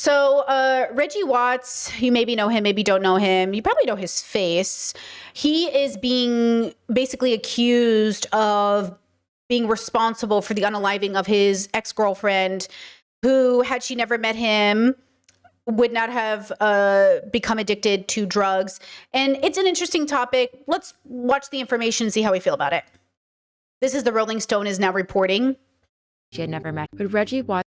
So Reggie Watts, you maybe know him, maybe don't know him. You probably know his face. He is being basically accused of being responsible for the unaliving of his ex-girlfriend, who, had she never met him, would not have become addicted to drugs. And it's an interesting topic. Let's watch the information and see how we feel about it. This is the Rolling Stone is now reporting. She had never met. Would Reggie Watts'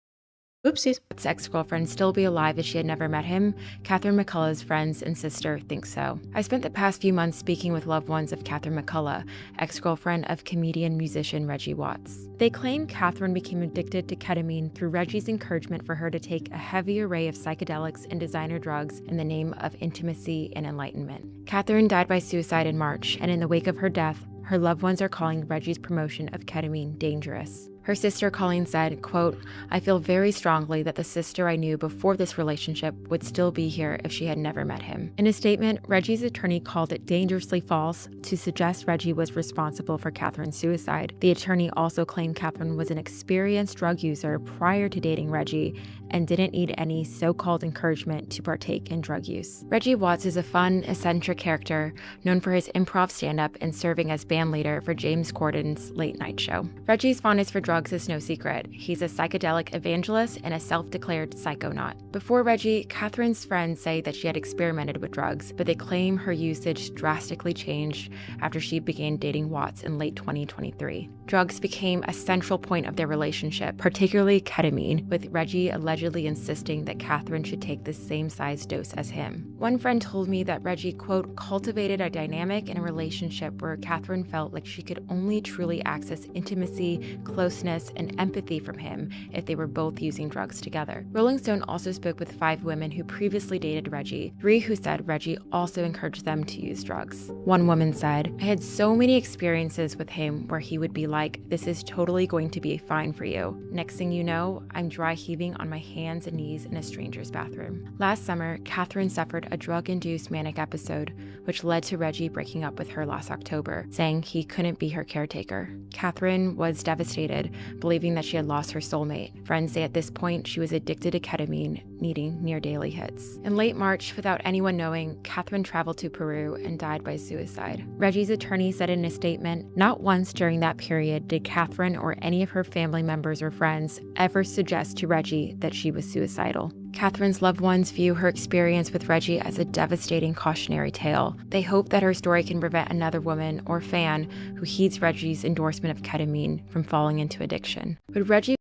Oopsies. ex-girlfriend still be alive if she had never met him? Catherine McCullough's friends and sister think so. I spent the past few months speaking with loved ones of Catherine McCullough, ex-girlfriend of comedian-musician Reggie Watts. They claim Catherine became addicted to ketamine through Reggie's encouragement for her to take a heavy array of psychedelics and designer drugs in the name of intimacy and enlightenment. Catherine died by suicide in March, and in the wake of her death, her loved ones are calling Reggie's promotion of ketamine dangerous. Her sister Colleen said, quote, "I feel very strongly that the sister I knew before this relationship would still be here if she had never met him." In a statement, Reggie's attorney called it dangerously false to suggest Reggie was responsible for Catherine's suicide. The attorney also claimed Catherine was an experienced drug user prior to dating Reggie and didn't need any so-called encouragement to partake in drug use. Reggie Watts is a fun, eccentric character known for his improv stand-up and serving as bandleader for James Corden's late night show. Reggie's fondness for drugs is no secret. He's a psychedelic evangelist and a self-declared psychonaut. Before Reggie, Catherine's friends say that she had experimented with drugs, but they claim her usage drastically changed after she began dating Watts in late 2023. Drugs became a central point of their relationship, particularly ketamine, with Reggie allegedly insisting that Catherine should take the same size dose as him. One friend told me that Reggie, quote, cultivated a dynamic in a relationship where Catherine felt like she could only truly access intimacy, closeness, and empathy from him if they were both using drugs together. Rolling Stone also spoke with 5 women who previously dated Reggie, 3 who said Reggie also encouraged them to use drugs. One woman said, "I had so many experiences with him where he would be like, 'This is totally going to be fine for you.' Next thing you know, I'm dry heaving on my hands and knees in a stranger's bathroom." Last summer, Catherine suffered a drug-induced manic episode, which led to Reggie breaking up with her last October, saying he couldn't be her caretaker. Catherine was devastated, believing that she had lost her soulmate. Friends say at this point she was addicted to ketamine, needing near-daily hits. In late March, without anyone knowing, Catherine traveled to Peru and died by suicide. Reggie's attorney said in a statement, "Not once during that period did Catherine or any of her family members or friends ever suggest to Reggie that she was suicidal." Catherine's loved ones view her experience with Reggie as a devastating cautionary tale. They hope that her story can prevent another woman or fan who heeds Reggie's endorsement of ketamine from falling into addiction. Would Reggie...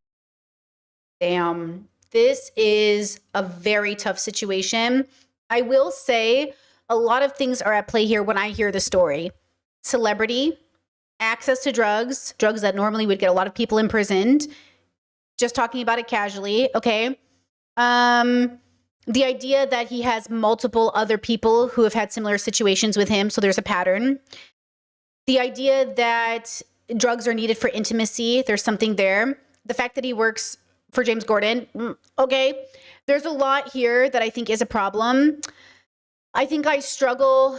Damn, this is a very tough situation. I will say a lot of things are at play here when I hear the story. Celebrity, access to drugs that normally would get a lot of people imprisoned. Just talking about it casually, okay? The idea that he has multiple other people who have had similar situations with him, so there's a pattern. The idea that drugs are needed for intimacy, there's something there. The fact that he works for James Corden, okay. There's a lot here that I think is a problem. I think I struggle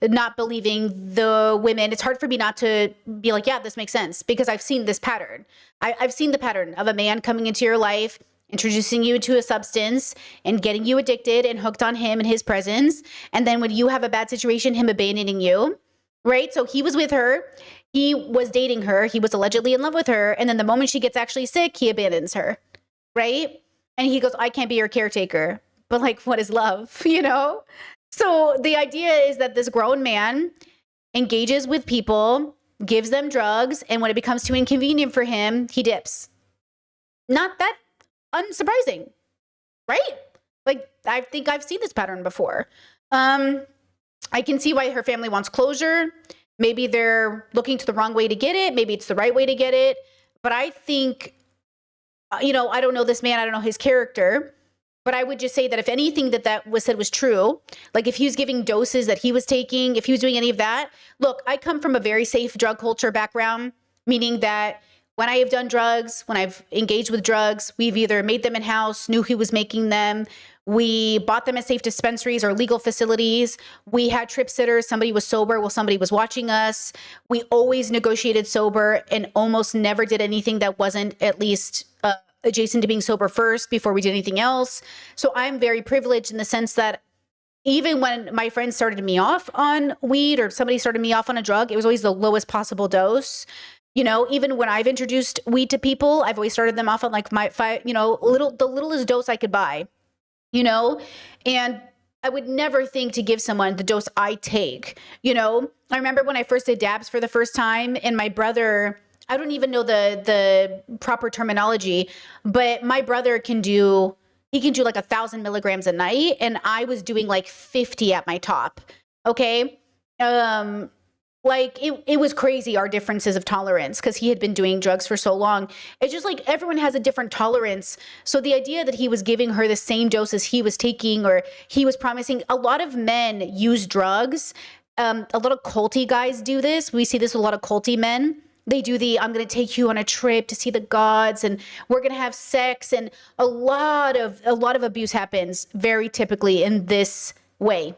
not believing the women. It's hard for me not to be like, yeah, this makes sense, because I've seen this pattern. I've seen the pattern of a man coming into your life, introducing you to a substance and getting you addicted and hooked on him and his presence. And then when you have a bad situation, him abandoning you, right? So he was with her. He was dating her. He was allegedly in love with her. And then the moment she gets actually sick, he abandons her, right? And he goes, "I can't be your caretaker." But like, what is love, you know? So the idea is that this grown man engages with people, gives them drugs, and when it becomes too inconvenient for him, he dips. Not that unsurprising, right? Like, I think I've seen this pattern before. I can see why her family wants closure. Maybe they're looking to the wrong way to get it. Maybe it's the right way to get it. But I think, I don't know this man. I don't know his character. But I would just say that if anything that was said was true, like if he was giving doses that he was taking, if he was doing any of that, look, I come from a very safe drug culture background, meaning that when I have done drugs, when I've engaged with drugs, we've either made them in-house, knew who was making them, we bought them at safe dispensaries or legal facilities, we had trip sitters, somebody was sober while somebody was watching us, we always negotiated sober and almost never did anything that wasn't at least adjacent to being sober first before we did anything else. So I'm very privileged in the sense that even when my friends started me off on weed or somebody started me off on a drug, it was always the lowest possible dose. You know, even when I've introduced weed to people, I've always started them off on like my the littlest dose I could buy, you know, and I would never think to give someone the dose I take. You know, I remember when I first did dabs for the first time, and my brother, I don't even know the proper terminology, but my brother can do like 1,000 milligrams a night, and I was doing like 50 at my top. Okay. Like it was crazy, our differences of tolerance, because he had been doing drugs for so long. It's just like everyone has a different tolerance. So the idea that he was giving her the same dose as he was taking, or he was promising, a lot of men use drugs. A lot of culty guys do this. We see this with a lot of culty men. They do I'm going to take you on a trip to see the gods, and we're going to have sex. And a lot of abuse happens very typically in this way.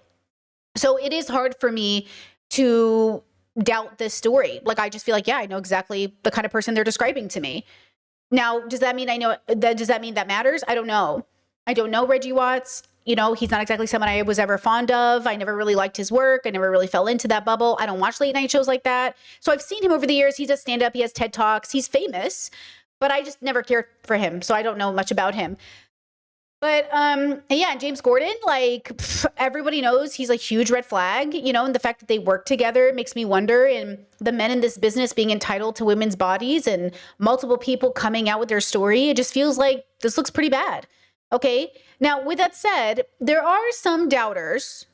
So it is hard for me to doubt this story. Like, I just feel like, yeah, I know exactly the kind of person they're describing to me. Now, does that mean that matters? I don't know. I don't know Reggie Watts. You know, he's not exactly someone I was ever fond of. I never really liked his work. I never really fell into that bubble. I don't watch late night shows like that. So I've seen him over the years. He does stand up. He has TED Talks. He's famous, but I just never cared for him. So I don't know much about him. But yeah, James Gordon, like everybody knows he's a huge red flag, you know, and the fact that they work together makes me wonder. And the men in this business being entitled to women's bodies and multiple people coming out with their story, it just feels like this looks pretty bad. Okay. Now, with that said, there are some doubters.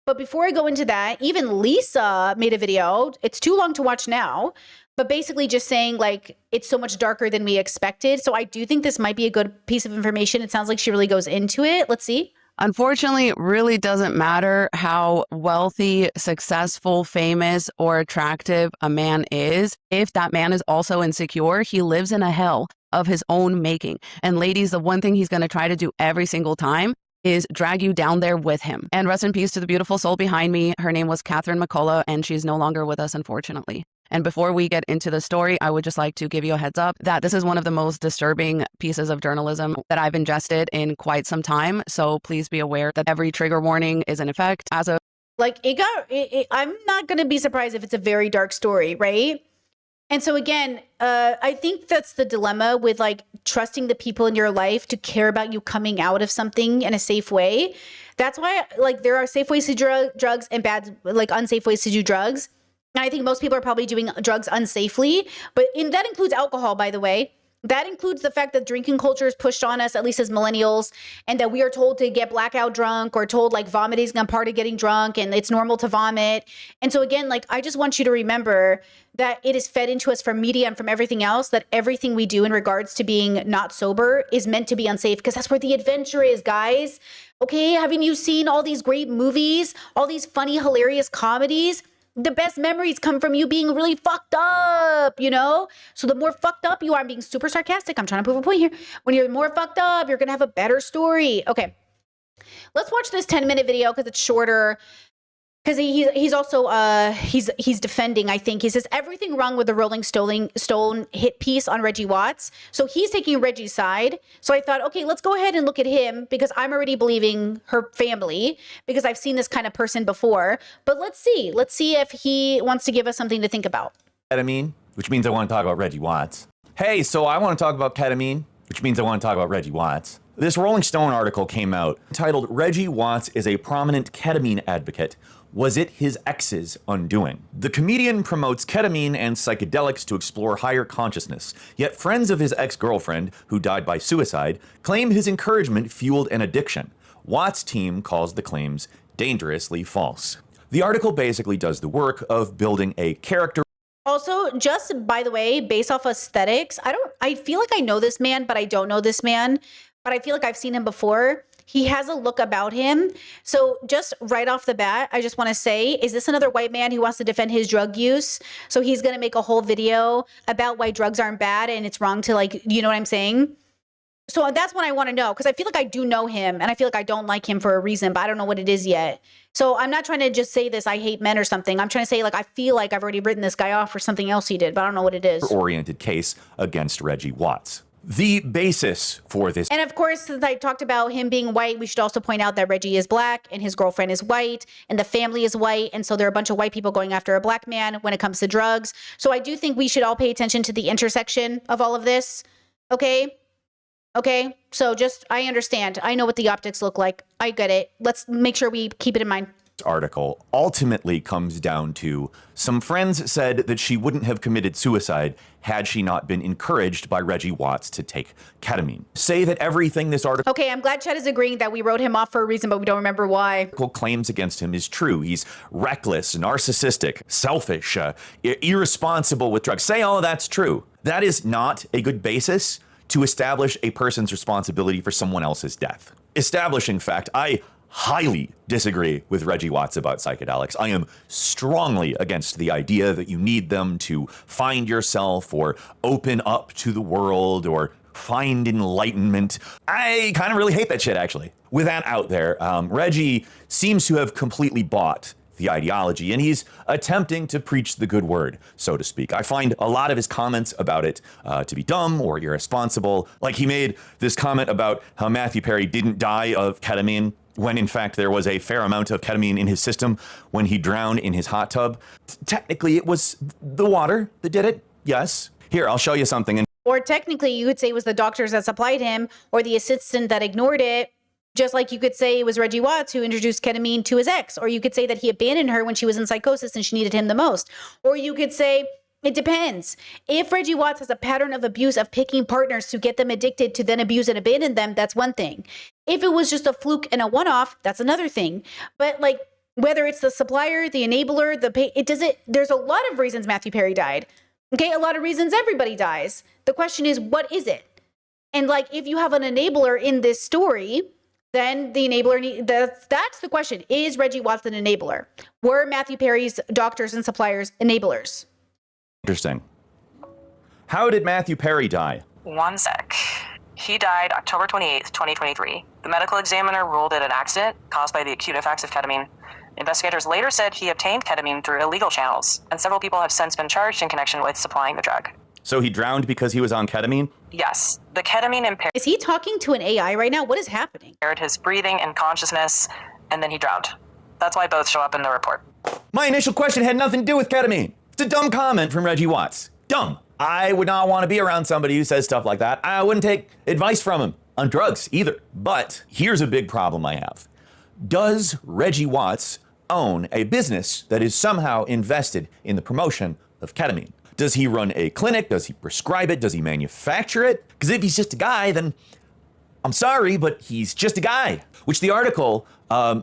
But before I go into that, even Lisa made a video. It's too long to watch now, but basically just saying like it's so much darker than we expected. So I do think this might be a good piece of information. It sounds like she really goes into it. Let's see. Unfortunately, it really doesn't matter how wealthy, successful, famous, or attractive a man is. If that man is also insecure, he lives in a hell of his own making. And ladies, the one thing he's going to try to do every single time is drag you down there with him. And rest in peace to the beautiful soul behind me. Her name was Catherine McCullough, and she's no longer with us, unfortunately. And before we get into the story, I would just like to give you a heads up that this is one of the most disturbing pieces of journalism that I've ingested in quite some time. So please be aware that every trigger warning is in effect as of... Like I'm not going to be surprised if it's a very dark story, right? And so again, I think that's the dilemma with like trusting the people in your life to care about you coming out of something in a safe way. That's why like there are safe ways to do drugs and bad, like unsafe ways to do drugs. And I think most people are probably doing drugs unsafely, but that includes alcohol, by the way. That includes the fact that drinking culture is pushed on us, at least as millennials, and that we are told to get blackout drunk or told like vomiting is a part of getting drunk and it's normal to vomit. And so again, like I just want you to remember that it is fed into us from media and from everything else, that everything we do in regards to being not sober is meant to be unsafe, because that's where the adventure is, guys. Okay, haven't you seen all these great movies, all these funny, hilarious comedies? The best memories come from you being really fucked up, you know? So the more fucked up you are, I'm being super sarcastic. I'm trying to prove a point here. When you're more fucked up, you're going to have a better story. Okay. Let's watch this 10-minute video because it's shorter. Because he's also he's defending, I think. He says everything wrong with the Rolling Stone hit piece on Reggie Watts. So he's taking Reggie's side. So I thought, okay, let's go ahead and look at him, because I'm already believing her family, because I've seen this kind of person before. But let's see if he wants to give us something to think about. Ketamine, which means I want to talk about Reggie Watts. Hey, so I want to talk about ketamine, which means I want to talk about Reggie Watts. This Rolling Stone article came out titled "Reggie Watts is a prominent ketamine advocate. Was it his ex's undoing?" The comedian promotes ketamine and psychedelics to explore higher consciousness, yet friends of his ex-girlfriend, who died by suicide, claim his encouragement fueled an addiction. Watts' team calls the claims dangerously false. The article basically does the work of building a character. Also, just by the way, based off aesthetics, I feel like I know this man, but I don't know this man, but I feel like I've seen him before. He has a look about him. So just right off the bat, I just want to say, is this another white man who wants to defend his drug use? So he's going to make a whole video about why drugs aren't bad and it's wrong to, like, you know what I'm saying? So that's what I want to know, because I feel like I do know him and I feel like I don't like him for a reason, but I don't know what it is yet. So I'm not trying to just say this, I hate men or something. I'm trying to say, like, I feel like I've already written this guy off for something else he did, but I don't know what it is. Oriented case against Reggie Watts. The basis for this And of course, since I talked about him being white, we should also point out that Reggie is black and his girlfriend is white and the family is white. And so there are a bunch of white people going after a black man when it comes to drugs. So I do think we should all pay attention to the intersection of all of this. Okay? Okay? So just, I understand. I know what the optics look like. I get it. Let's make sure we keep it in mind. article ultimately comes down to some friends said that she wouldn't have committed suicide had she not been encouraged by Reggie Watts to take ketamine. Say that everything this article Okay, I'm glad Chet is agreeing that we wrote him off for a reason, but we don't remember why. claims against him is true. He's reckless, narcissistic, selfish, irresponsible with drugs. Say all of that's true. That is not a good basis to establish a person's responsibility for someone else's death. Establishing fact, I highly disagree with Reggie Watts about psychedelics. I am strongly against the idea that you need them to find yourself or open up to the world or find enlightenment. I kind of really hate that shit, actually. With that out there, Reggie seems to have completely bought the ideology, and he's attempting to preach the good word, so to speak. I find a lot of his comments about it to be dumb or irresponsible. Like he made this comment about how Matthew Perry didn't die of ketamine, when in fact there was a fair amount of ketamine in his system when he drowned in his hot tub. Technically, it was the water that did it, yes. Here, I'll show you something. Or technically, you could say it was the doctors that supplied him or the assistant that ignored it. Just like you could say it was Reggie Watts who introduced ketamine to his ex. Or you could say that he abandoned her when she was in psychosis and she needed him the most. Or you could say it depends. If Reggie Watts has a pattern of abuse of picking partners to get them addicted to then abuse and abandon them, that's one thing. If it was just a fluke and a one-off, that's another thing. But like whether it's the supplier, the enabler, there's a lot of reasons Matthew Perry died. Okay, a lot of reasons everybody dies. The question is, what is it? And like if you have an enabler in this story, then the enabler, that's the question. Is Reggie Watts an enabler? Were Matthew Perry's doctors and suppliers enablers? Interesting. How did Matthew Perry die? One sec. He died October 28th, 2023. The medical examiner ruled it an accident caused by the acute effects of ketamine. Investigators later said he obtained ketamine through illegal channels, and several people have since been charged in connection with supplying the drug. So he drowned because he was on ketamine? Yes, the ketamine Is he talking to an AI right now? What is happening? impaired his breathing and consciousness, and then he drowned. That's why both show up in the report. My initial question had nothing to do with ketamine. It's a dumb comment from Reggie Watts. Dumb. I would not want to be around somebody who says stuff like that. I wouldn't take advice from him on drugs either. But here's a big problem I have. Does Reggie Watts own a business that is somehow invested in the promotion of ketamine? Does he run a clinic? Does he prescribe it? Does he manufacture it? Because if he's just a guy, then I'm sorry, but he's just a guy. Which the article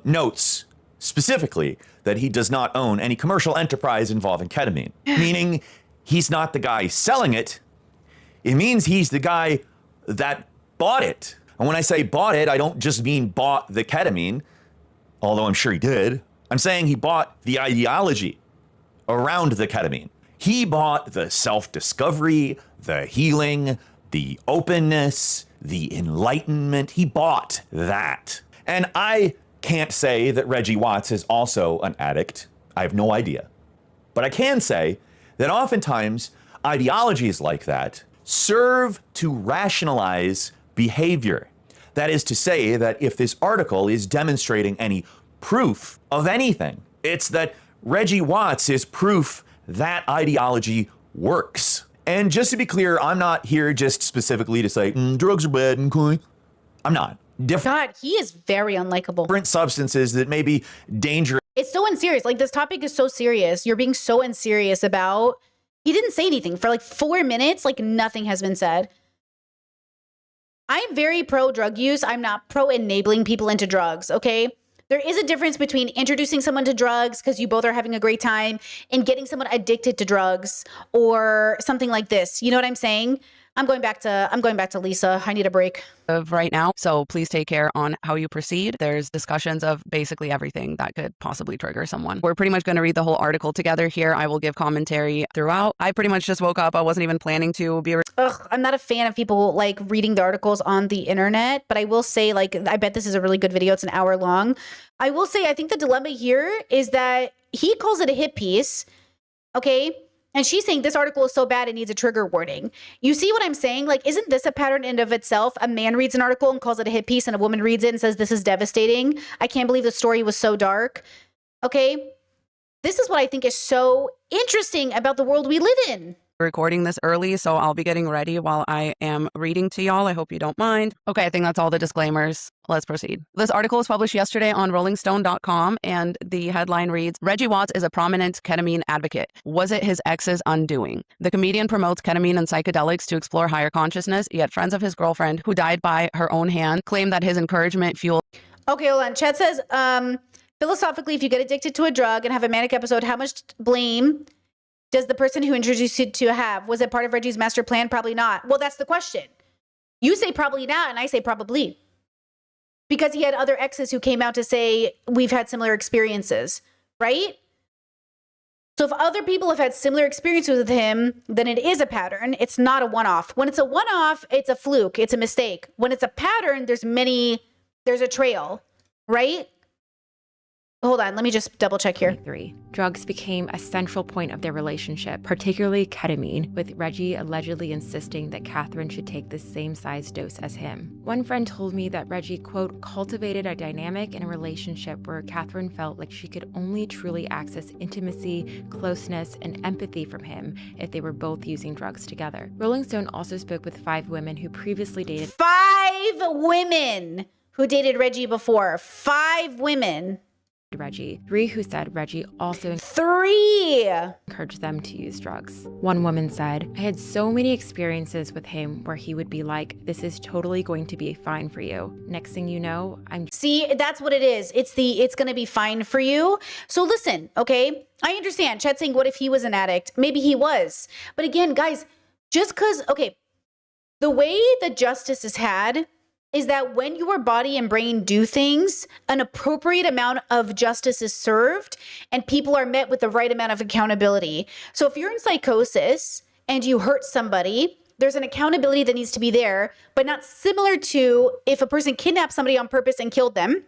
notes specifically that he does not own any commercial enterprise involving ketamine, meaning he's not the guy selling it. It means he's the guy that bought it. And when I say bought it, I don't just mean bought the ketamine, although I'm sure he did. I'm saying he bought the ideology around the ketamine. He bought the self-discovery, the healing, the openness, the enlightenment. He bought that. And I can't say that Reggie Watts is also an addict. I have no idea. But I can say that oftentimes ideologies like that serve to rationalize behavior. That is to say that if this article is demonstrating any proof of anything, it's that Reggie Watts is proof that ideology works. And just to be clear, I'm not here just specifically to say drugs are bad and cool. I'm not. God, he is very unlikable. Different substances that may be dangerous. It's so unserious. Like this topic is so serious. You're being so unserious about. He didn't say anything for like 4 minutes. Like nothing has been said. I'm very pro drug use. I'm not pro enabling people into drugs. Okay. There is a difference between introducing someone to drugs because you both are having a great time and getting someone addicted to drugs or something like this. You know what I'm saying? I'm going back to Lisa. I need a break. Of right now. So please take care on how you proceed. There's discussions of basically everything that could possibly trigger someone. We're pretty much going to read the whole article together here. I will give commentary throughout. I pretty much just woke up. I wasn't even planning to be. I'm not a fan of people like reading the articles on the internet, but I will say like, I bet this is a really good video. It's an hour long. I will say, I think the dilemma here is that he calls it a hit piece. Okay. And she's saying this article is so bad it needs a trigger warning. You see what I'm saying? Like, isn't this a pattern in of itself? A man reads an article and calls it a hit piece, and a woman reads it and says, this is devastating. I can't believe the story was so dark. Okay? This is what I think is so interesting about the world we live in. Recording this early, so I'll be getting ready while I am reading to y'all. I hope you don't mind. Okay, I think that's all the disclaimers. Let's proceed. This article was published yesterday on rollingstone.com, and the headline reads, Reggie Watts is a prominent ketamine advocate. Was it his ex's undoing? The comedian promotes ketamine and psychedelics to explore higher consciousness, yet friends of his girlfriend, who died by her own hand, claim that his encouragement fueled... Okay, hold on. Chat says, philosophically, if you get addicted to a drug and have a manic episode, how much blame does the person who introduced you to have? Was it part of Reggie's master plan? Probably not. Well, that's the question. You say probably not, and I say probably. Because he had other exes who came out to say, we've had similar experiences, right? So if other people have had similar experiences with him, then it is a pattern. It's not a one-off. When it's a one-off, it's a fluke. It's a mistake. When it's a pattern, there's a trail, right? Hold on, let me just double check here. Drugs became a central point of their relationship, particularly ketamine, with Reggie allegedly insisting that Catherine should take the same size dose as him. One friend told me that Reggie, quote, cultivated a dynamic in a relationship where Catherine felt like she could only truly access intimacy, closeness, and empathy from him if they were both using drugs together. Rolling Stone also spoke with 5 women who previously dated 5 women who dated Reggie before. 5 women. Reggie. 3 who said Reggie also 3 encouraged them to use drugs. One woman said, I had so many experiences with him where he would be like, this is totally going to be fine for you. Next thing you know, See, that's what it is. It's going to be fine for you. So listen, okay? I understand. Chet saying, what if he was an addict? Maybe he was. But again, guys, just because, okay, the way that justice is had is that when your body and brain do things, an appropriate amount of justice is served and people are met with the right amount of accountability. So if you're in psychosis and you hurt somebody, there's an accountability that needs to be there, but not similar to if a person kidnapped somebody on purpose and killed them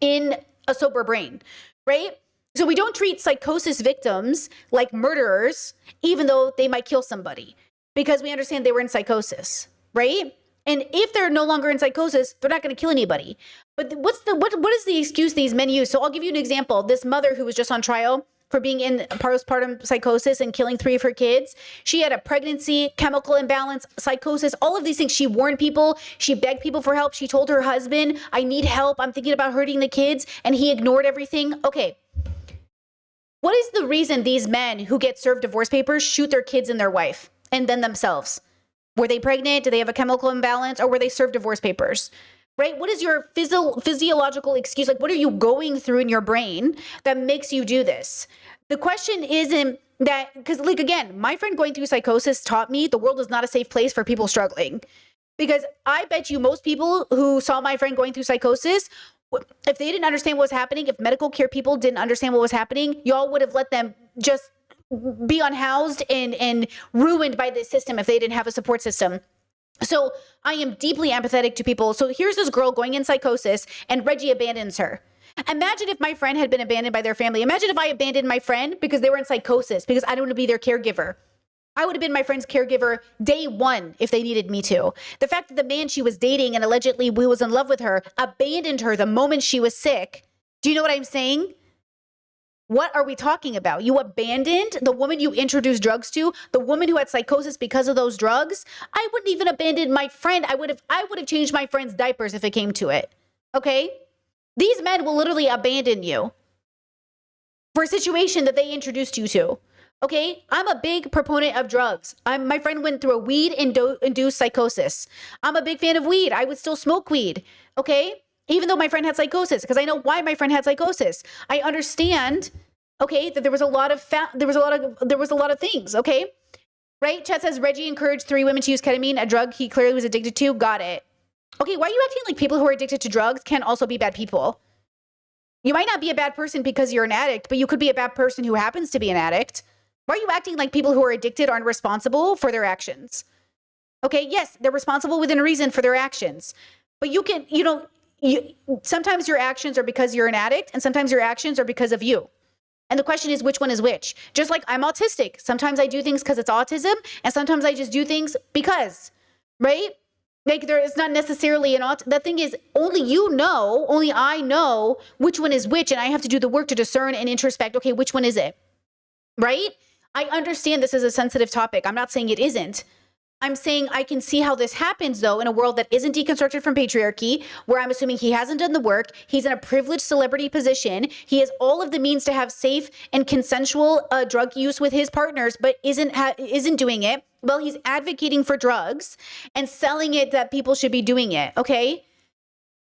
in a sober brain, right? So we don't treat psychosis victims like murderers, even though they might kill somebody, because we understand they were in psychosis, right? And if they're no longer in psychosis, they're not going to kill anybody. But what is the excuse these men use? So I'll give you an example. This mother who was just on trial for being in postpartum psychosis and killing 3 of her kids. She had a pregnancy, chemical imbalance, psychosis, all of these things. She warned people. She begged people for help. She told her husband, I need help. I'm thinking about hurting the kids. And he ignored everything. Okay. What is the reason these men who get served divorce papers shoot their kids and their wife and then themselves? Were they pregnant? Did they have a chemical imbalance? Or were they served divorce papers? Right? What is your physiological excuse? Like, what are you going through in your brain that makes you do this? The question isn't that, because like, again, my friend going through psychosis taught me the world is not a safe place for people struggling. Because I bet you most people who saw my friend going through psychosis, if they didn't understand what was happening, if medical care people didn't understand what was happening, y'all would have let them just be unhoused and ruined by this system if they didn't have a support system. So I am deeply empathetic to people. So here's this girl going in psychosis and Reggie abandons her. Imagine if my friend had been abandoned by their family. Imagine if I abandoned my friend because they were in psychosis, because I don't want to be their caregiver. I would have been my friend's caregiver day 1 if they needed me to. The fact that the man she was dating and allegedly who was in love with her abandoned her the moment she was sick. Do you know what I'm saying? What are we talking about? You abandoned the woman you introduced drugs to, the woman who had psychosis because of those drugs. I wouldn't even abandon my friend. I would have changed my friend's diapers if it came to it. Okay? These men will literally abandon you for a situation that they introduced you to. Okay? I'm a big proponent of drugs. My friend went through a weed-induced psychosis. I'm a big fan of weed. I would still smoke weed. Okay? Even though my friend had psychosis, because I know why my friend had psychosis. I understand, okay, that there was a lot of things, okay? Right? Chat says Reggie encouraged 3 women to use ketamine, a drug he clearly was addicted to. Got it. Okay, why are you acting like people who are addicted to drugs can also be bad people? You might not be a bad person because you're an addict, but you could be a bad person who happens to be an addict. Why are you acting like people who are addicted aren't responsible for their actions? Okay, yes, they're responsible within reason for their actions. But you can, sometimes your actions are because you're an addict and sometimes your actions are because of you. And the question is, which one is which? Just like I'm autistic. Sometimes I do things because it's autism, and sometimes I just do things because, right? Like there is not necessarily the thing is only I know which one is which, and I have to do the work to discern and introspect, okay, which one is it? Right? I understand this is a sensitive topic. I'm not saying it isn't. I'm saying I can see how this happens, though, in a world that isn't deconstructed from patriarchy, where I'm assuming he hasn't done the work. He's in a privileged celebrity position. He has all of the means to have safe and consensual drug use with his partners, but isn't doing it. Well, he's advocating for drugs and selling it that people should be doing it, okay?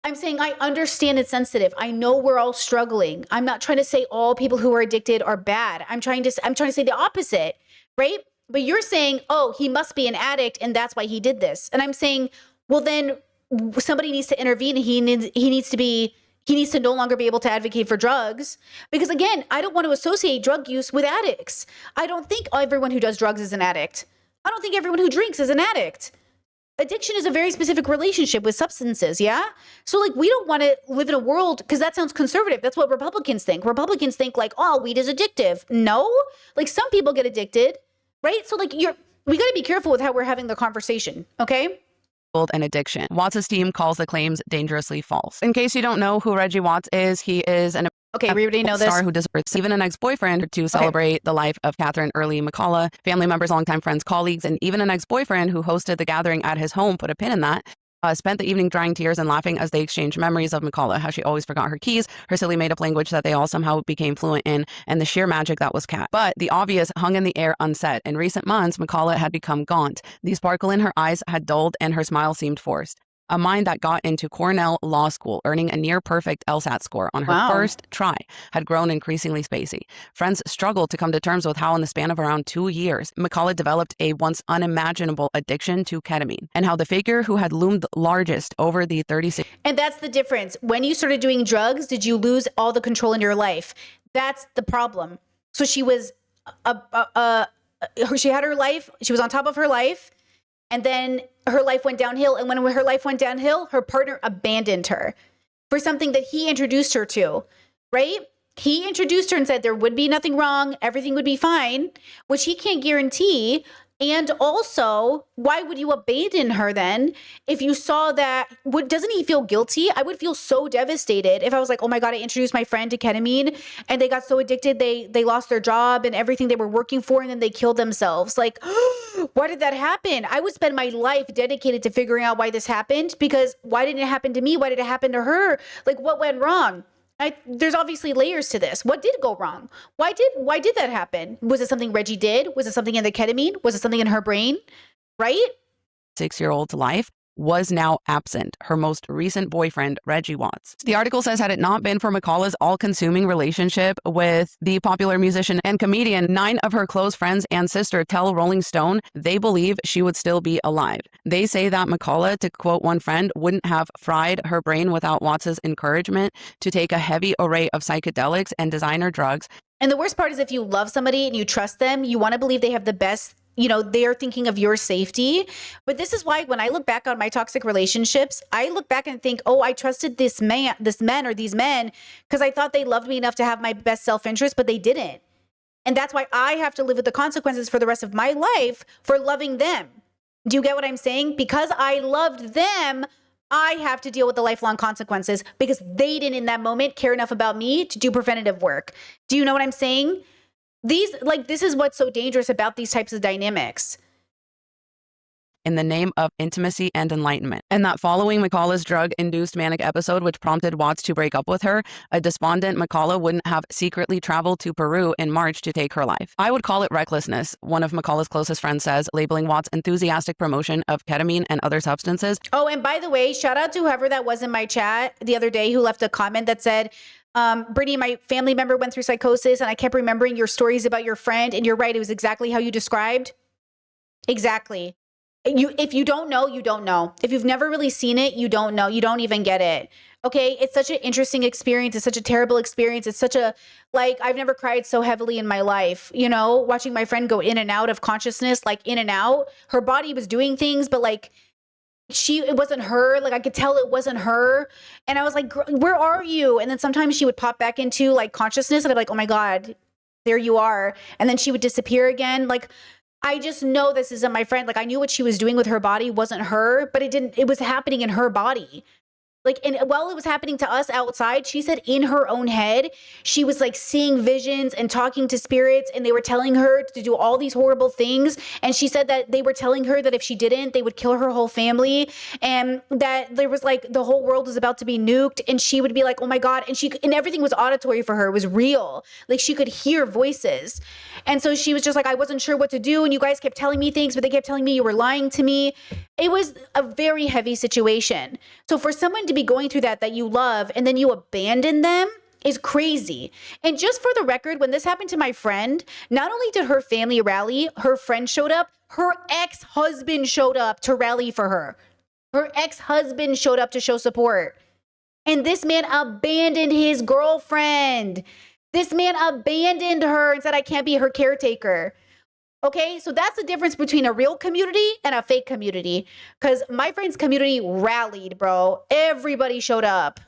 I'm saying I understand it's sensitive. I know we're all struggling. I'm not trying to say all people who are addicted are bad. I'm trying to say the opposite, right? But you're saying, oh, he must be an addict and that's why he did this. And I'm saying, well, then somebody needs to intervene and he needs to no longer be able to advocate for drugs. Because again, I don't want to associate drug use with addicts. I don't think everyone who does drugs is an addict. I don't think everyone who drinks is an addict. Addiction is a very specific relationship with substances, yeah? So like we don't want to live in a world, because that sounds conservative. That's what Republicans think. Republicans think like, oh, weed is addictive. No, like some people get addicted. Right? So like we got to be careful with how we're having the conversation. Okay. And addiction. Watts' team calls the claims dangerously false. In case you don't know who Reggie Watts is, he is an okay, we already know this. Star who deserves even an ex-boyfriend to celebrate the life of Catherine Early McCullough. Family members, longtime friends, colleagues, and even an ex-boyfriend who hosted the gathering at his home, put a pin in that. Spent the evening drying tears and laughing as they exchanged memories of McCullough, how she always forgot her keys, her silly made-up language that they all somehow became fluent in, and the sheer magic that was Cat. But the obvious hung in the air unsaid. In recent months, McCullough had become gaunt. The sparkle in her eyes had dulled, and her smile seemed forced. A mind that got into Cornell Law School, earning a near-perfect LSAT score on her first try, had grown increasingly spacey. Friends struggled to come to terms with how in the span of around 2 years, McCullough developed a once unimaginable addiction to ketamine, and how the figure who had loomed largest over the 36... And that's the difference. When you started doing drugs, did you lose all the control in your life? That's the problem. So she was, she had her life, she was on top of her life, and then her life went downhill. And when her life went downhill, her partner abandoned her for something that he introduced her to, right? He introduced her and said there would be nothing wrong. Everything would be fine, which he can't guarantee. And also, why would you abandon her then if you saw that? Doesn't he feel guilty? I would feel so devastated if I was like, oh my God, I introduced my friend to ketamine and they got so addicted, they lost their job and everything they were working for, and then they killed themselves. Like, why did that happen? I would spend my life dedicated to figuring out why this happened, because why didn't it happen to me? Why did it happen to her? Like, what went wrong? There's obviously layers to this. What did go wrong? Why did that happen? Was it something Reggie did? Was it something in the ketamine? Was it something in her brain? Right? 6-year-old's life was now absent, her most recent boyfriend, Reggie Watts. The article says, had it not been for McCullough's all-consuming relationship with the popular musician and comedian, 9 of her close friends and sister tell Rolling Stone they believe she would still be alive. They say that McCullough, to quote one friend, wouldn't have fried her brain without Watts's encouragement to take a heavy array of psychedelics and designer drugs. And the worst part is, if you love somebody and you trust them, you want to believe they have the best, they're thinking of your safety. But this is why when I look back on my toxic relationships, I look back and think, oh, I trusted these men because I thought they loved me enough to have my best self-interest, but they didn't. And that's why I have to live with the consequences for the rest of my life for loving them. Do you get what I'm saying? Because I loved them, I have to deal with the lifelong consequences because they didn't in that moment care enough about me to do preventative work. Do you know what I'm saying? This is what's so dangerous about these types of dynamics. In the name of intimacy and enlightenment. And that following McCullough's drug-induced manic episode, which prompted Watts to break up with her, a despondent McCullough wouldn't have secretly traveled to Peru in March to take her life. I would call it recklessness, one of McCullough's closest friends says, labeling Watts' enthusiastic promotion of ketamine and other substances. Oh, and by the way, shout out to whoever that was in my chat the other day who left a comment that said, Brittany, my family member went through psychosis and I kept remembering your stories about your friend. And you're right, it was exactly how you described. Exactly. If you don't know, you don't know. If you've never really seen it, you don't know. You don't even get it. Okay. It's such an interesting experience. It's such a terrible experience. It's such a, I've never cried so heavily in my life, watching my friend go in and out of consciousness, in and out. Her body was doing things, but it wasn't her. I could tell it wasn't her. And I was like, where are you? And then sometimes she would pop back into consciousness and I'd be like, oh my God, there you are. And then she would disappear again. Like, I just know this isn't my friend. Like, I knew what she was doing with her body wasn't her, but it was happening in her body. Like, and while it was happening to us outside, she said in her own head, she was like seeing visions and talking to spirits, and they were telling her to do all these horrible things. And she said that they were telling her that if she didn't, they would kill her whole family, and that there was like the whole world was about to be nuked. And she would be like, oh my God. And everything was auditory for her. It was real. Like, she could hear voices. And so she was just like, I wasn't sure what to do. And you guys kept telling me things, but they kept telling me you were lying to me. It was a very heavy situation. So for someone to be going through that you love, and then you abandon them is crazy. And just for the record, when this happened to my friend, not only did her family rally, her friend showed up, her ex-husband showed up to rally for her. Her ex-husband showed up to show support. And this man abandoned his girlfriend. This man abandoned her and said, I can't be her caretaker. Okay, so that's the difference between a real community and a fake community. Because my friend's community rallied, bro. Everybody showed up.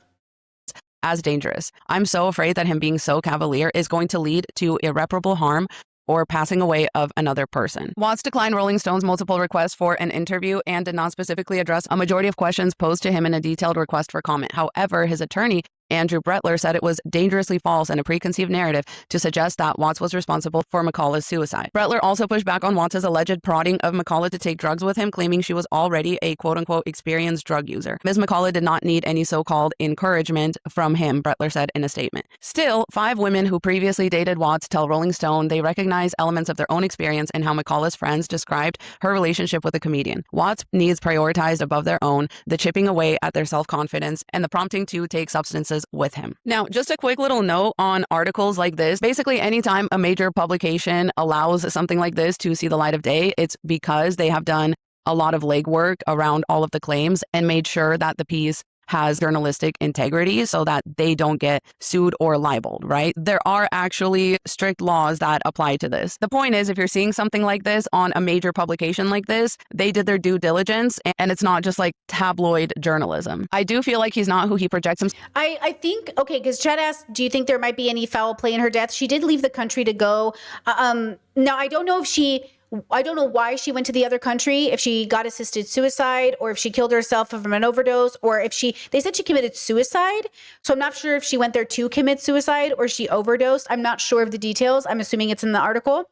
As dangerous. I'm so afraid that him being so cavalier is going to lead to irreparable harm or passing away of another person. Watts declined Rolling Stone's multiple requests for an interview and did not specifically address a majority of questions posed to him in a detailed request for comment. However, his attorney, Andrew Brettler, said it was dangerously false and a preconceived narrative to suggest that Watts was responsible for McCullough's suicide. Brettler also pushed back on Watts' alleged prodding of McCullough to take drugs with him, claiming she was already a quote-unquote experienced drug user. Ms. McCullough did not need any so-called encouragement from him, Brettler said in a statement. Still, 5 women who previously dated Watts tell Rolling Stone they recognize elements of their own experience in how McCullough's friends described her relationship with the comedian. Watts' needs prioritized above their own, the chipping away at their self-confidence, and the prompting to take substances with him. Now, just a quick little note on articles like this. Basically, anytime a major publication allows something like this to see the light of day, it's because they have done a lot of legwork around all of the claims and made sure that the piece has journalistic integrity so that they don't get sued or libeled, right? There are actually strict laws that apply to this. The point is, if you're seeing something like this on a major publication like this, they did their due diligence, and it's not just like tabloid journalism. I do feel like he's not who he projects himself. I think, okay, because Chad asked, do you think there might be any foul play in her death? She did leave the country to go. Now, I don't know why she went to the other country, if she got assisted suicide or if she killed herself from an overdose, or if they said she committed suicide. So I'm not sure if she went there to commit suicide or she overdosed. I'm not sure of the details. I'm assuming it's in the article.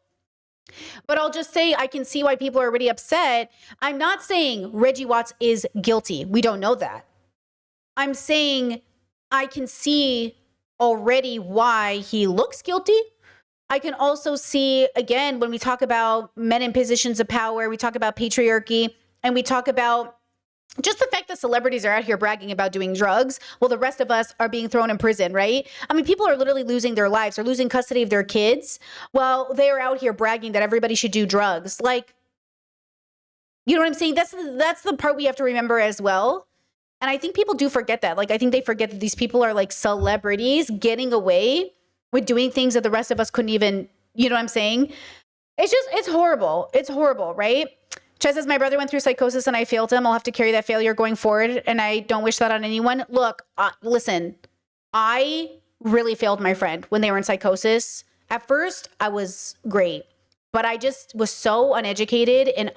But I'll just say I can see why people are already upset. I'm not saying Reggie Watts is guilty. We don't know that. I'm saying I can see already why he looks guilty. I can also see, again, when we talk about men in positions of power, we talk about patriarchy, and we talk about just the fact that celebrities are out here bragging about doing drugs while the rest of us are being thrown in prison, right? I mean, people are literally losing their lives. They're losing custody of their kids while they're out here bragging that everybody should do drugs. Like, you know what I'm saying? That's the part we have to remember as well. And I think people do forget that. Like, I think they forget that these people are like celebrities getting away with doing things that the rest of us couldn't even, you know what I'm saying? It's horrible. It's horrible, right? Chess says, my brother went through psychosis and I failed him. I'll have to carry that failure going forward. And I don't wish that on anyone. Look, listen, I really failed my friend when they were in psychosis. At first, I was great, but I just was so uneducated and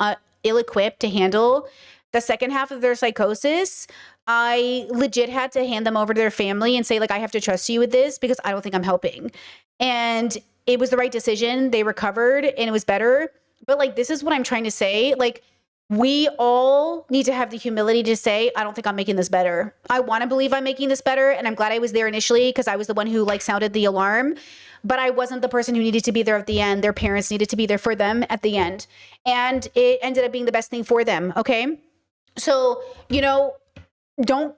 ill-equipped to handle the second half of their psychosis. I legit had to hand them over to their family and say, like, I have to trust you with this because I don't think I'm helping. And it was the right decision. They recovered and it was better. But like, this is what I'm trying to say. Like, we all need to have the humility to say, I don't think I'm making this better. I want to believe I'm making this better. And I'm glad I was there initially because I was the one who like sounded the alarm, but I wasn't the person who needed to be there at the end. Their parents needed to be there for them at the end. And it ended up being the best thing for them. Okay. So, don't,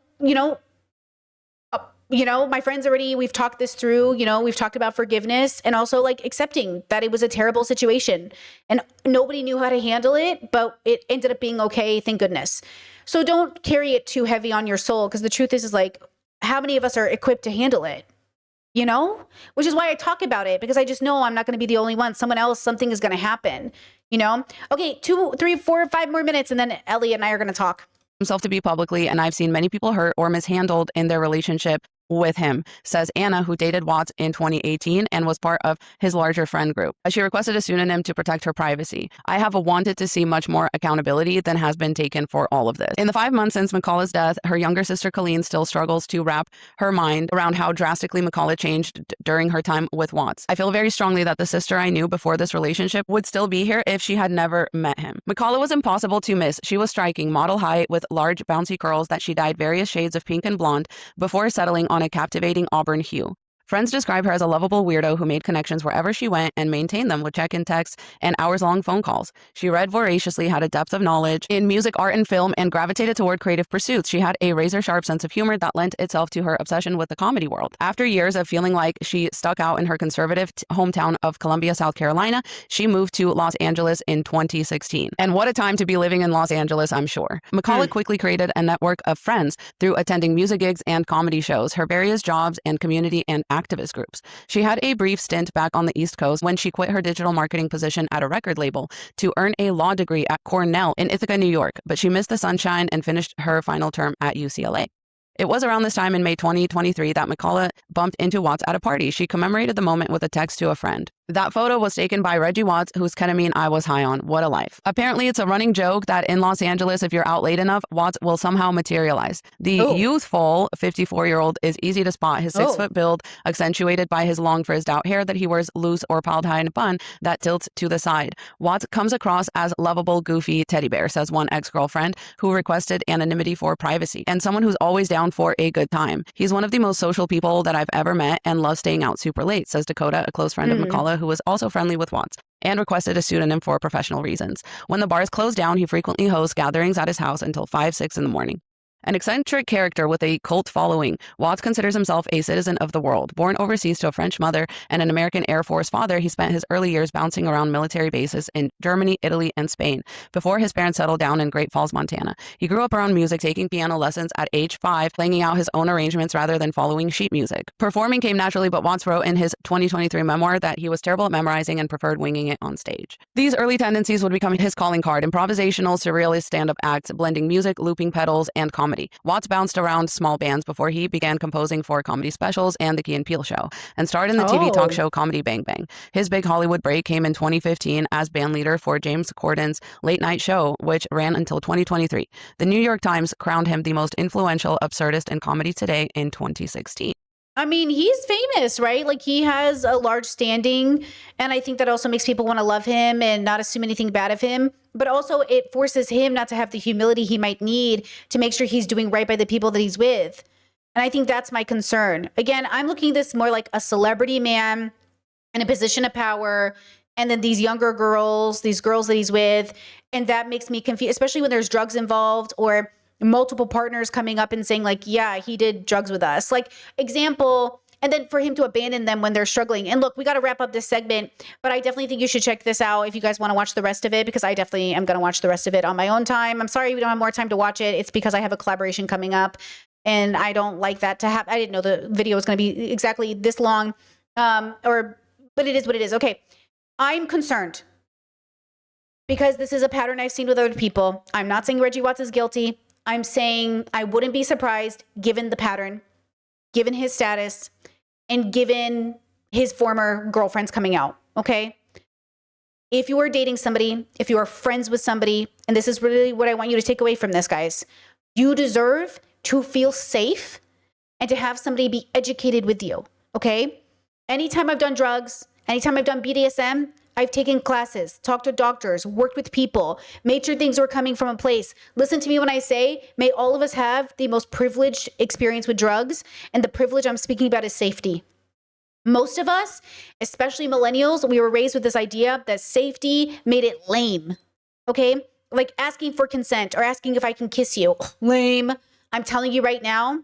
my friends already, we've talked this through, we've talked about forgiveness and also like accepting that it was a terrible situation and nobody knew how to handle it, but it ended up being okay. Thank goodness. So don't carry it too heavy on your soul. Cause the truth is like, how many of us are equipped to handle it? Which is why I talk about it, because I just know I'm not going to be the only one. Someone else, something is going to happen, Okay, 2, 3, 4, 5 more minutes. And then Ellie and I are going to talk. Himself to be publicly, and I've seen many people hurt or mishandled in their relationship with him, says Anna, who dated Watts in 2018 and was part of his larger friend group. She requested a pseudonym to protect her privacy. I have wanted to see much more accountability than has been taken for all of this. In the 5 months since McCullough's death, her younger sister Colleen still struggles to wrap her mind around how drastically McCullough changed during her time with Watts. I feel very strongly that the sister I knew before this relationship would still be here if she had never met him. McCullough was impossible to miss. She was striking, model height with large bouncy curls that she dyed various shades of pink and blonde before settling on a captivating auburn hue. Friends describe her as a lovable weirdo who made connections wherever she went and maintained them with check-in texts and hours-long phone calls. She read voraciously, had a depth of knowledge in music, art, and film, and gravitated toward creative pursuits. She had a razor-sharp sense of humor that lent itself to her obsession with the comedy world. After years of feeling like she stuck out in her conservative hometown of Columbia, South Carolina, she moved to Los Angeles in 2016. And what a time to be living in Los Angeles, I'm sure. McCullough quickly created a network of friends through attending music gigs and comedy shows, her various jobs, and community and activist groups. She had a brief stint back on the East Coast when she quit her digital marketing position at a record label to earn a law degree at Cornell in Ithaca, New York, but she missed the sunshine and finished her final term at UCLA. It was around this time in May 2023 that McCullough bumped into Watts at a party. She commemorated the moment with a text to a friend. That photo was taken by Reggie Watts, whose ketamine I was high on. What a life. Apparently, it's a running joke that in Los Angeles, if you're out late enough, Watts will somehow materialize. The youthful 54-year-old is easy to spot. His 6-foot build, accentuated by his long frizzed out hair that he wears loose or piled high in a bun that tilts to the side. Watts comes across as lovable, goofy teddy bear, says one ex-girlfriend who requested anonymity for privacy, and someone who's always down for a good time. He's one of the most social people that I've ever met and loves staying out super late, says Dakota, a close friend of McCullough, who was also friendly with Watts and requested a pseudonym for professional reasons. When the bars closed down, he frequently hosts gatherings at his house until 5, 6 in the morning. An eccentric character with a cult following, Watts considers himself a citizen of the world. Born overseas to a French mother and an American Air Force father, he spent his early years bouncing around military bases in Germany, Italy, and Spain before his parents settled down in Great Falls, Montana. He grew up around music, taking piano lessons at age 5, playing out his own arrangements rather than following sheet music. Performing came naturally, but Watts wrote in his 2023 memoir that he was terrible at memorizing and preferred winging it on stage. These early tendencies would become his calling card: improvisational, surrealist stand-up acts, blending music, looping pedals, and comedy. Watts bounced around small bands before he began composing for comedy specials and The Key and Peele Show, and starred in the TV talk show Comedy Bang Bang. His big Hollywood break came in 2015 as bandleader for James Corden's late night show, which ran until 2023. The New York Times crowned him the most influential absurdist in comedy today in 2016. I mean, he's famous, right? Like, he has a large standing, and I think that also makes people want to love him and not assume anything bad of him. But also it forces him not to have the humility he might need to make sure he's doing right by the people that he's with. And I think that's my concern. Again, I'm looking at this more like a celebrity man in a position of power, and then these younger girls, these girls that he's with, and that makes me confused, especially when there's drugs involved or multiple partners coming up and saying like, yeah, he did drugs with us. Like, example, and then for him to abandon them when they're struggling. And look, we got to wrap up this segment, but I definitely think you should check this out if you guys want to watch the rest of it, because I definitely am going to watch the rest of it on my own time. I'm sorry we don't have more time to watch it. It's because I have a collaboration coming up, and I don't like that to happen. I didn't know the video was going to be exactly this long, but it is what it is. Okay. I'm concerned because this is a pattern I've seen with other people. I'm not saying Reggie Watts is guilty. I'm saying I wouldn't be surprised given the pattern, given his status, and given his former girlfriends coming out, okay? If you are dating somebody, if you are friends with somebody, and this is really what I want you to take away from this, guys, you deserve to feel safe and to have somebody be educated with you, okay? Anytime I've done drugs, anytime I've done BDSM, I've taken classes, talked to doctors, worked with people, made sure things were coming from a place. Listen to me when I say, may all of us have the most privileged experience with drugs, and the privilege I'm speaking about is safety. Most of us, especially millennials, we were raised with this idea that safety made it lame, okay? Like asking for consent or asking if I can kiss you. Lame. I'm telling you right now,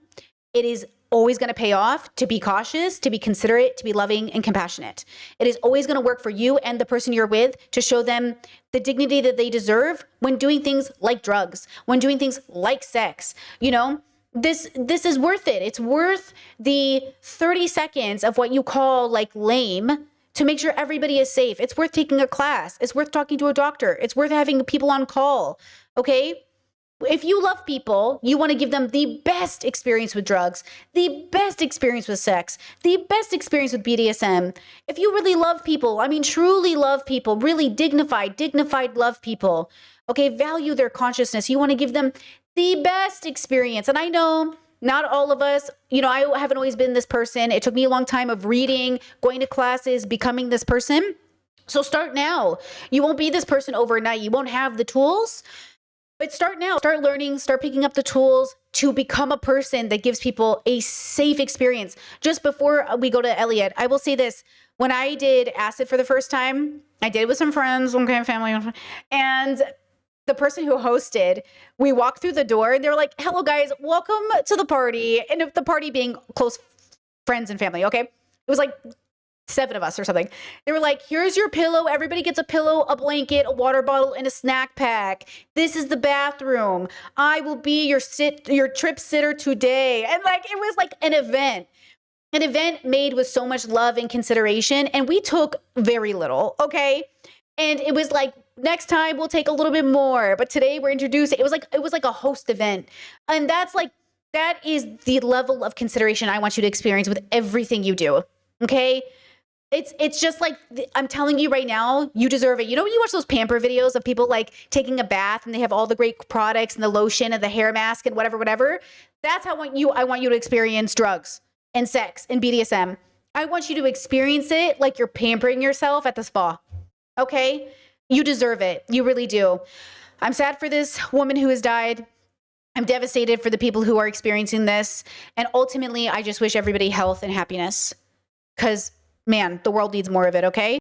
it is always going to pay off to be cautious, to be considerate, to be loving and compassionate. It is always going to work for you and the person you're with to show them the dignity that they deserve when doing things like drugs, when doing things like sex. You know, this is worth it. It's worth the 30 seconds of what you call like lame to make sure everybody is safe. It's worth taking a class. It's worth talking to a doctor. It's worth having people on call. Okay? If you love people, you want to give them the best experience with drugs, the best experience with sex, the best experience with BDSM. If you really love people, I mean, truly love people, really dignified love people, okay, value their consciousness. You want to give them the best experience. And I know not all of us, I haven't always been this person. It took me a long time of reading, going to classes, becoming this person. So start now. You won't be this person overnight. You won't have the tools. But start now, start learning, start picking up the tools to become a person that gives people a safe experience. Just before we go to Elliot, I will say this. When I did acid for the first time, I did it with some friends, okay, family, and the person who hosted, we walked through the door and they were like, hello guys, welcome to the party. And the party being close friends and family, okay? It was like 7 of us or something. They were like, here's your pillow. Everybody gets a pillow, a blanket, a water bottle, and a snack pack. This is the bathroom. I will be your trip sitter today. And like, it was like an event made with so much love and consideration. And we took very little, okay? And it was like, next time we'll take a little bit more. But today we're introducing, it was like a host event. And that is the level of consideration I want you to experience with everything you do, okay? It's just like, I'm telling you right now, you deserve it. You know when you watch those pamper videos of people like taking a bath and they have all the great products and the lotion and the hair mask and whatever? That's how I want you to experience drugs and sex and BDSM. I want you to experience it like you're pampering yourself at the spa. Okay? You deserve it. You really do. I'm sad for this woman who has died. I'm devastated for the people who are experiencing this. And ultimately, I just wish everybody health and happiness. Because, man, the world needs more of it, okay?